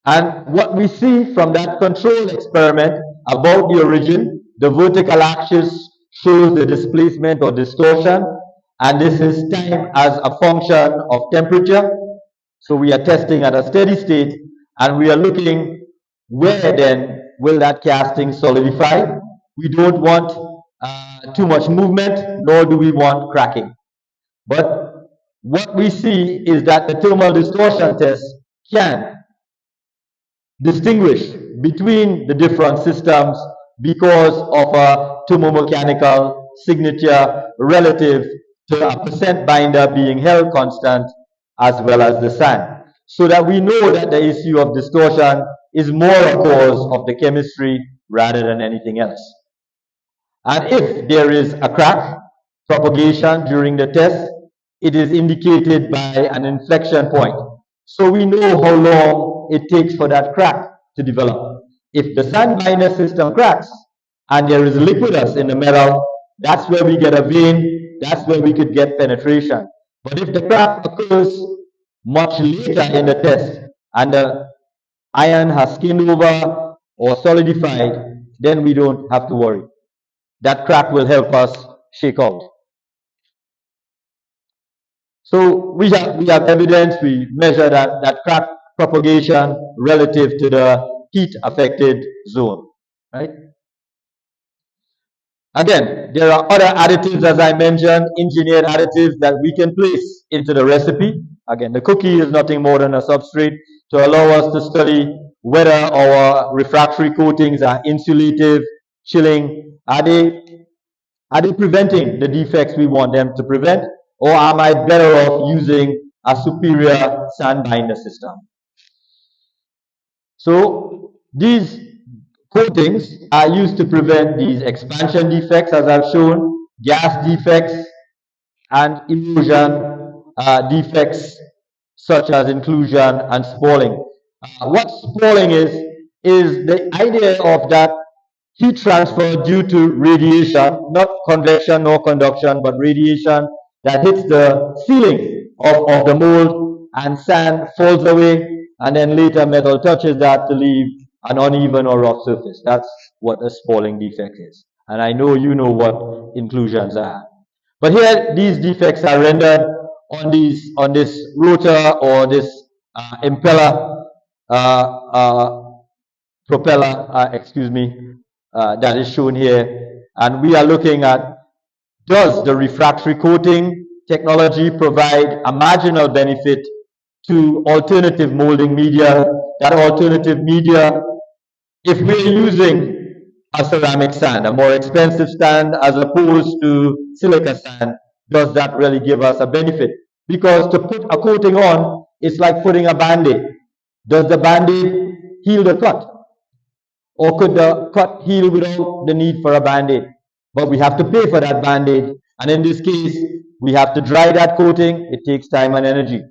And what we see from that control experiment about the origin, the vertical axis shows the displacement or distortion, and this is time as a function of temperature. So we are testing at a steady state, and we are looking where then will that casting solidify. We don't want too much movement, nor do we want cracking. But what we see is that the thermal distortion test can distinguish between the different systems because of a thermomechanical signature relative to a percent binder being held constant as well as the sand. So that we know that the issue of distortion is more a cause of the chemistry rather than anything else. And if there is a crack propagation during the test, it is indicated by an inflection point. So we know how long it takes for that crack to develop. If the sand binder system cracks and there is liquidus in the metal, that's where we get a vein, that's where we could get penetration. But if the crack occurs much later in the test and the iron has skinned over or solidified, then we don't have to worry. That crack will help us shake out. So we have evidence, we measure that crack propagation relative to the heat affected zone, right? Again, there are other additives, as I mentioned, engineered additives that we can place into the recipe. Again, the cookie is nothing more than a substrate to allow us to study whether our refractory coatings are insulative, chilling. Are they preventing the defects we want them to prevent, or am I better off using a superior sand binder system? So these coatings are used to prevent these expansion defects, as I've shown, gas defects, and erosion defects such as inclusion and spalling. What spalling is the idea of that heat transfer due to radiation, not convection nor conduction, but radiation that hits the ceiling of the mold, and sand falls away, and then later metal touches that to leave an uneven or rough surface. That's what a spalling defect is. And I know you know what inclusions are. But here, these defects are rendered on this rotor or this impeller, propeller, that is shown here. And we are looking at, does the refractory coating technology provide a marginal benefit to alternative molding media? That alternative media, if we're using a ceramic sand, a more expensive sand as opposed to silica sand, does that really give us a benefit? Because to put a coating on, it's like putting a Band-Aid. Does the Band-Aid heal the cut? Or could the cut heal without the need for a Band-Aid? But we have to pay for that Band-Aid, And in this case, we have to dry that coating. It takes time and energy.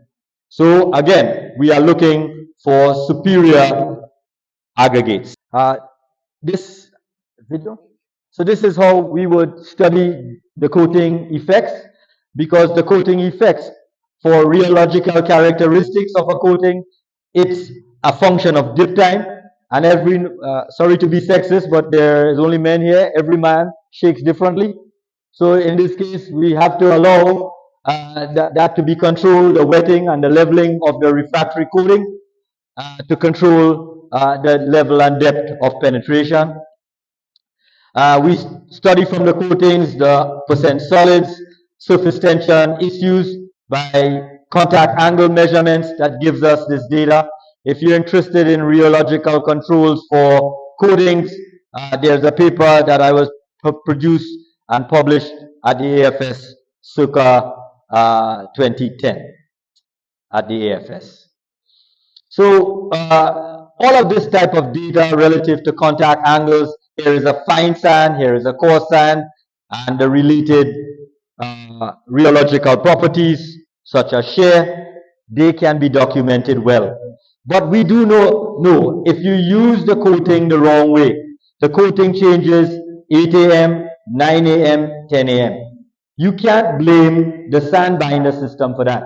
So again, we are looking for superior aggregates. This video. So this is how we would study the coating effects, because the coating effects for rheological characteristics of a coating, it's a function of dip time. And every, sorry to be sexist, but there is only men here. Every man shakes differently. So in this case, we have to allow that to be controlled, the wetting and the leveling of the refractory coating to control the level and depth of penetration. We study from the coatings the percent solids, surface tension issues by contact angle measurements. That gives us this data. If you're interested in rheological controls for coatings, there's a paper that I was produced and published at the AFS circa 2010 at the AFS. So all of this type of data relative to contact angles, here is a fine sand, here is a coarse sand, and the related rheological properties such as shear, they can be documented well. But we do know if you use the coating the wrong way, the coating changes 8 a.m., 9 a.m., 10 a.m. You can't blame the sand binder system for that.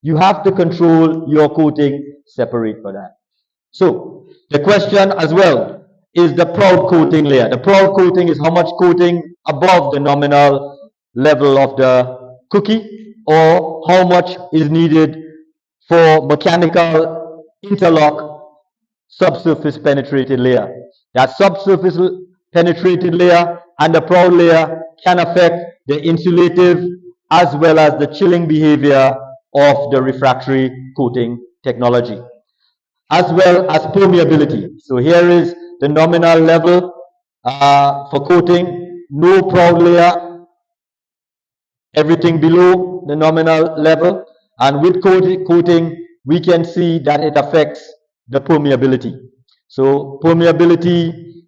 You have to control your coating separate for that. So the question as well is the proud coating layer. The proud coating is how much coating above the nominal level of the cookie, or how much is needed for mechanical interlock subsurface penetrated layer. That subsurface penetrated layer and the proud layer can affect the insulative as well as the chilling behavior of the refractory coating technology, as well as permeability. So here is the nominal level for coating, no proud layer, everything below the nominal level, and with coating we can see that it affects the permeability. So permeability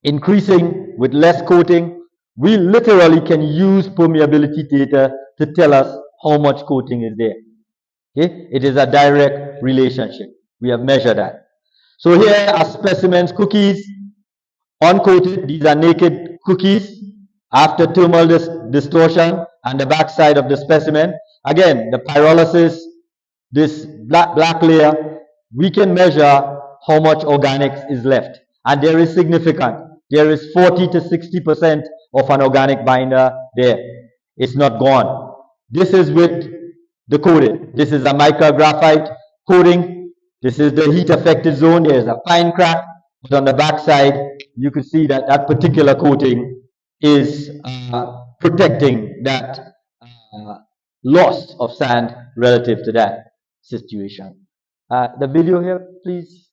increasing with less coating, we literally can use permeability data to tell us how much coating is there. Okay? It is a direct relationship. We have measured that. So here are specimens cookies, uncoated. These are naked cookies after thermal distortion, and the back side of the specimen. Again, the pyrolysis, this black layer, we can measure how much organics is left. And there is significant. There is 40 to 60% of an organic binder there. It's not gone. This is with the coated. This is a micrographite coating. This is the heat affected zone. There is a fine crack. But on the back side, you can see that that particular coating is protecting that loss of sand relative to that situation. The video here, please.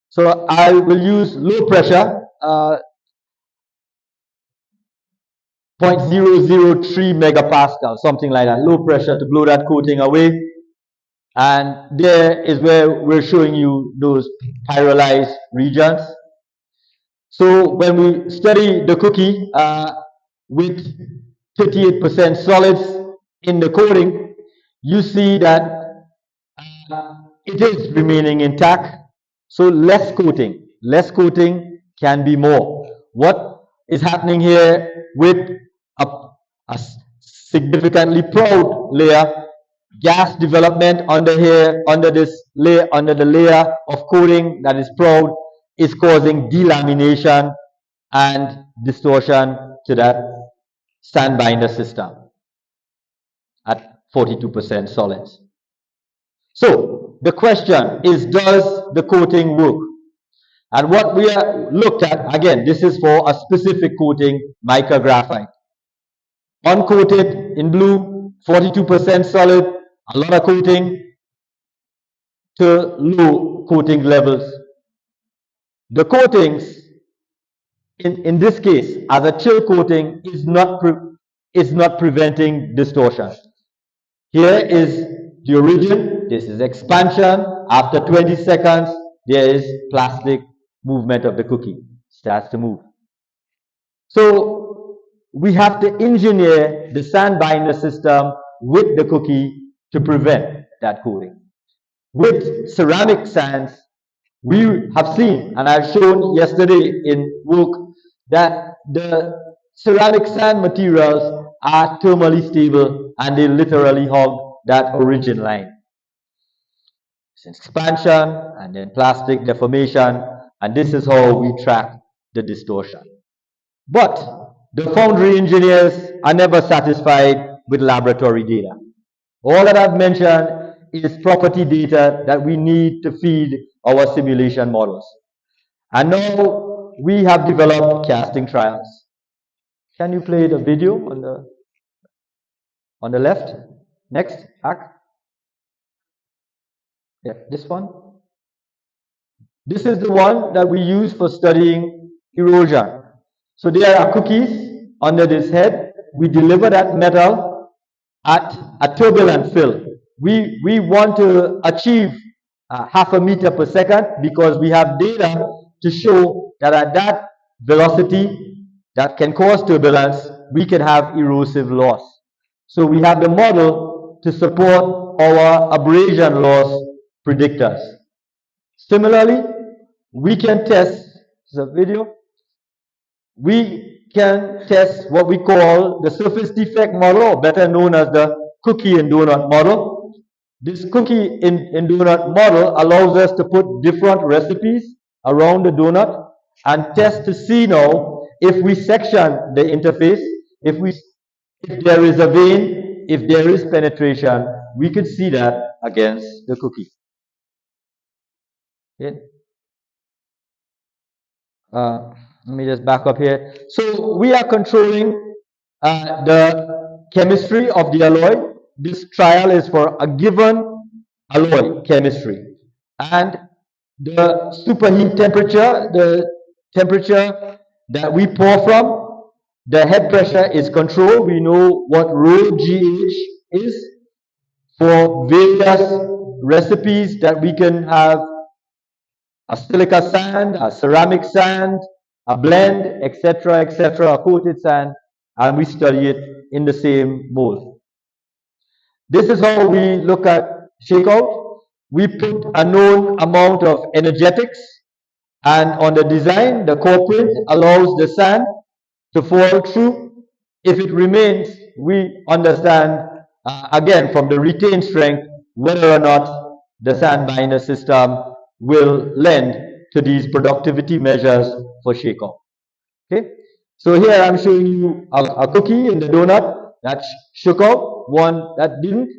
So I will use low pressure, 0.003 megapascal, something like that, low pressure to blow that coating away. And there is where we're showing you those pyrolyzed regions. So when we study the cookie with 38% solids in the coating, you see that it is remaining intact. So less coating can be more. What is happening here with a significantly proud layer, gas development under here, under this layer, under the layer of coating that is proud, is causing delamination and distortion to that sand binder system at 42% solids. So the question is, does the coating work? And what we are looked at, again, this is for a specific coating, micrographite. Uncoated in blue, 42% solid, a lot of coating to low coating levels. The coatings, in this case, as a chill coating, is not preventing distortion. Here is the origin. This is expansion. After 20 seconds, there is plastic movement of the cookie. Starts to move. So we have to engineer the sand binder system with the cookie to prevent that coating. With ceramic sands, we have seen, and I've shown yesterday in work, that the ceramic sand materials are thermally stable and they literally hug that origin line. It's expansion and then plastic deformation, and this is how we track the distortion. But the foundry engineers are never satisfied with laboratory data. All that I've mentioned is property data that we need to feed our simulation models. And now we have developed casting trials. Can you play the video on the left? Next, back. Yeah, this one. This is the one that we use for studying erosion. So there are cookies under this head. We deliver that metal at a turbulent fill. We want to achieve half a meter per second because we have data to show that at that velocity that can cause turbulence, we can have erosive loss. So we have the model to support our abrasion loss predictors. Similarly, we can test the video. We can test what we call the surface defect model, or better known as the cookie and donut model. This cookie and donut model allows us to put different recipes around the donut and test to see now if we section the interface, if there is a vein, if there is penetration, we could see that against the cookie. Okay. Let me just back up here. So we are controlling the chemistry of the alloy. This trial is for a given alloy chemistry. And the superheat temperature, the temperature that we pour from, the head pressure is controlled. We know what rho GH is for various recipes that we can have: a silica sand, a ceramic sand, a blend, etc., a coated sand, and we study it in the same mold. This is how we look at shakeout. We put a known amount of energetics, and on the design, the core print allows the sand to fall through. If it remains, we understand, again, from the retained strength, whether or not the sand binder system will lend to these productivity measures for shakeout. Okay, so here I'm showing you a cookie in the donut that shook out, one that didn't.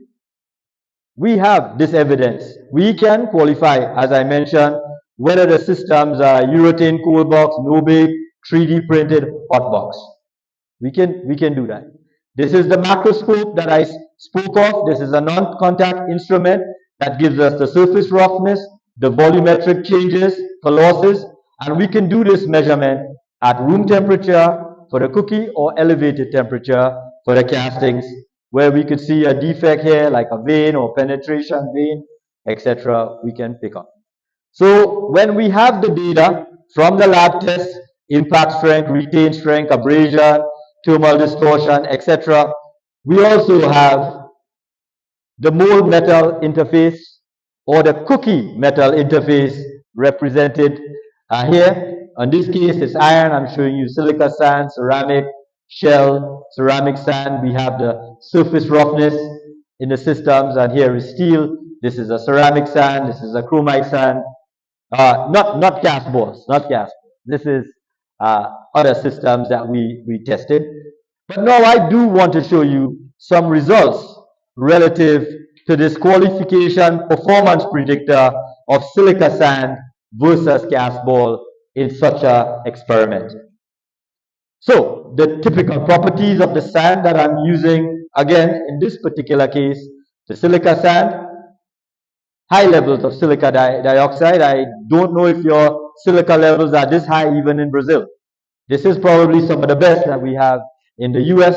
We have this evidence. We can qualify, as I mentioned, whether the systems are urethane cold box, no bake, 3D printed, hot box. We can do that. This is the macroscope that I spoke of. This is a non-contact instrument that gives us the surface roughness, the volumetric changes for losses, and we can do this measurement at room temperature for the cookie or elevated temperature for the castings, where we could see a defect here like a vein or penetration vein, etc. we can pick up. So when we have the data from the lab test, impact strength, retained strength, abrasion, thermal distortion, etc., we also have the mold metal interface or the cookie metal interface represented here. In this case, it's iron. I'm showing you silica sand, ceramic, shell, ceramic sand. We have the surface roughness in the systems, and here is steel. This is a ceramic sand. This is a chromite sand. Not CASTBALLs, not CASTBALLs. This is other systems that we tested. But now I do want to show you some results relative to this qualification performance predictor of silica sand versus CASTBALL in such an experiment. So the typical properties of the sand that I'm using, again, in this particular case, the silica sand, high levels of silica dioxide. I don't know if your silica levels are this high even in Brazil. This is probably some of the best that we have in the US,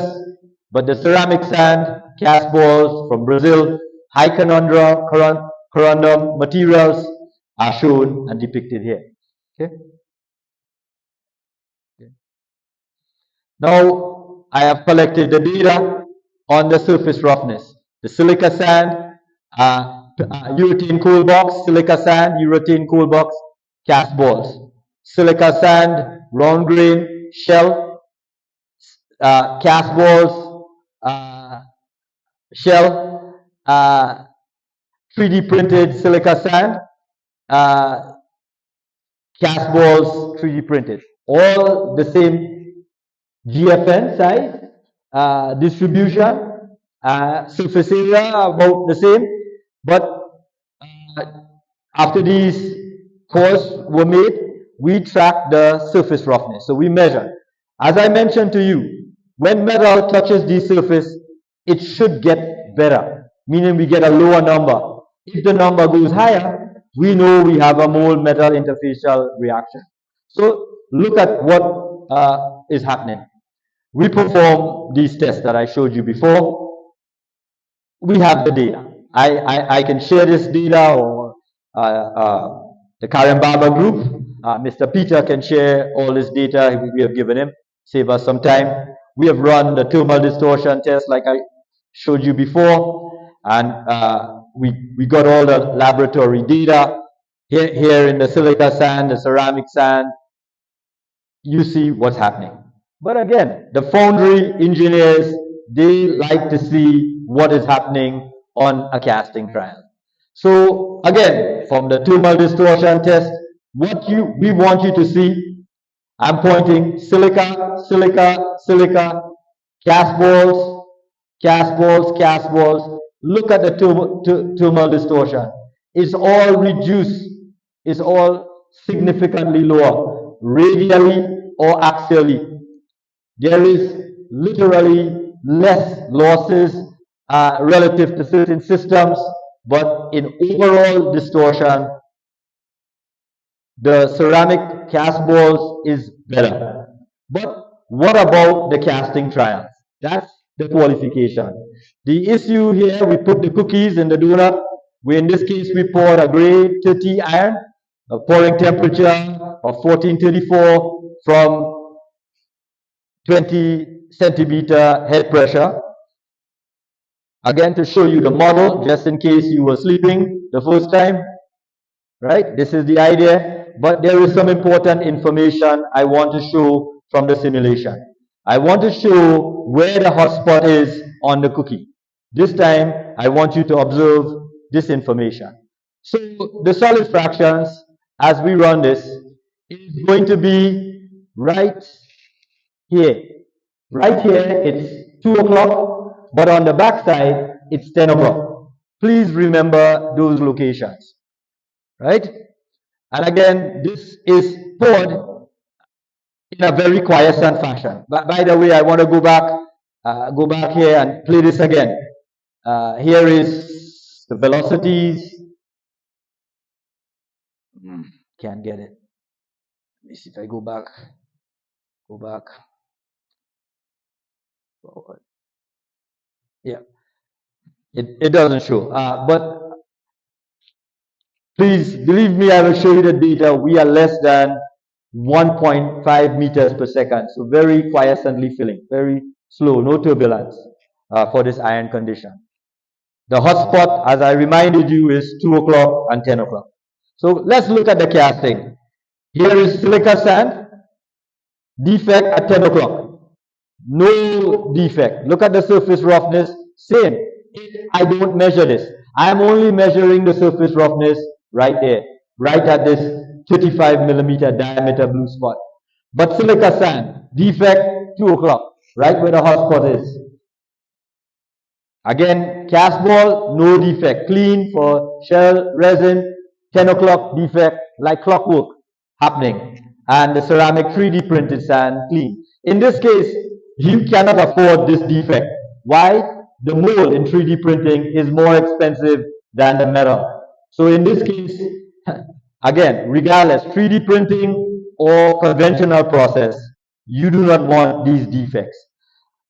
but the ceramic sand, CASTBALLs from Brazil, high corundum materials are shown and depicted here. Okay. Now, I have collected the data on the surface roughness. The silica sand, urethane coal box, silica sand, urethane coal box, cast balls. Silica sand, round grain, shell, cast balls, shell, 3D printed silica sand, cast balls 3D printed. All the same GFN size, distribution, surface area about the same, but after these cores were made, we track the surface roughness. So we measure. As I mentioned to you, when metal touches the surface, it should get better, meaning we get a lower number. If the number goes higher, we know we have a mole metal interfacial reaction. So look at what is happening. We perform these tests that I showed you before. We have the data. I can share this data, or the Curimbaba group, Mr. Peter can share all this data we have given him, save us some time. We have run the thermal distortion test like I showed you before, and we got all the laboratory data. Here in the silica sand, the ceramic sand, you see what's happening. But again, the foundry engineers, they like to see what is happening on a casting trial. So again, from the thermal distortion test, we want you to see, I'm pointing silica, silica, silica, cast balls, cast balls, cast balls. Look at the thermal distortion. It's all reduced. It's all significantly lower, radially or axially. There is literally less losses relative to certain systems, but in overall distortion, the ceramic cast balls is better. But what about the casting trials? That's the qualification. The issue here, we put the cookies in the donut. In this case, we poured a grade 30 iron, a pouring temperature of 1434 from 20 centimeter head pressure. Again, to show you the model, just in case you were sleeping the first time, right? This is the idea, but there is some important information I want to show from the simulation. I want to show where the hotspot is on the cookie. This time, I want you to observe this information. So the solid fractions, as we run this, is going to be right here. Right here, it's 2 o'clock, but on the back side, it's 10 o'clock. Please remember those locations, right? And again, this is poured in a very quiescent fashion. But by the way, I want to go back here and play this again. Here is the velocities. Can't get it. Let me see if I go back. Forward. Yeah, it doesn't show. But please believe me, I will show you the data. We are less than 1.5 meters per second. So very quiescently filling, very slow, no turbulence for this iron condition. The hotspot, as I reminded you, is 2 o'clock and 10 o'clock. So let's look at the casting. Here is silica sand, defect at 10 o'clock. No defect. Look at the surface roughness, same. I don't measure this. I'm only measuring the surface roughness right there, right at this 35 millimeter diameter blue spot. But silica sand, defect 2 o'clock, right where the hotspot is. Again, cast ball, no defect, clean for shell, resin, 10 o'clock defect, like clockwork happening. And the ceramic 3D printed sand, clean. In this case, you cannot afford this defect. Why? The mold in 3D printing is more expensive than the metal. So in this case, again, regardless, 3D printing or conventional process, you do not want these defects.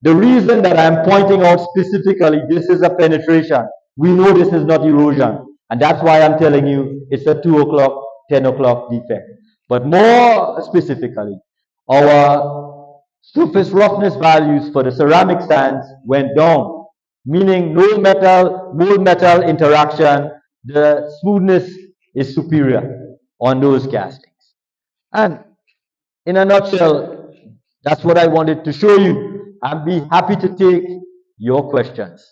The reason that I'm pointing out specifically, this is a penetration. We know this is not erosion. And that's why I'm telling you it's a 2 o'clock, 10 o'clock defect. But more specifically, our Surface roughness values for the ceramic sands went down, meaning no mold-metal interaction, the smoothness is superior on those castings. And in a nutshell, that's what I wanted to show you. I'd be happy to take your questions.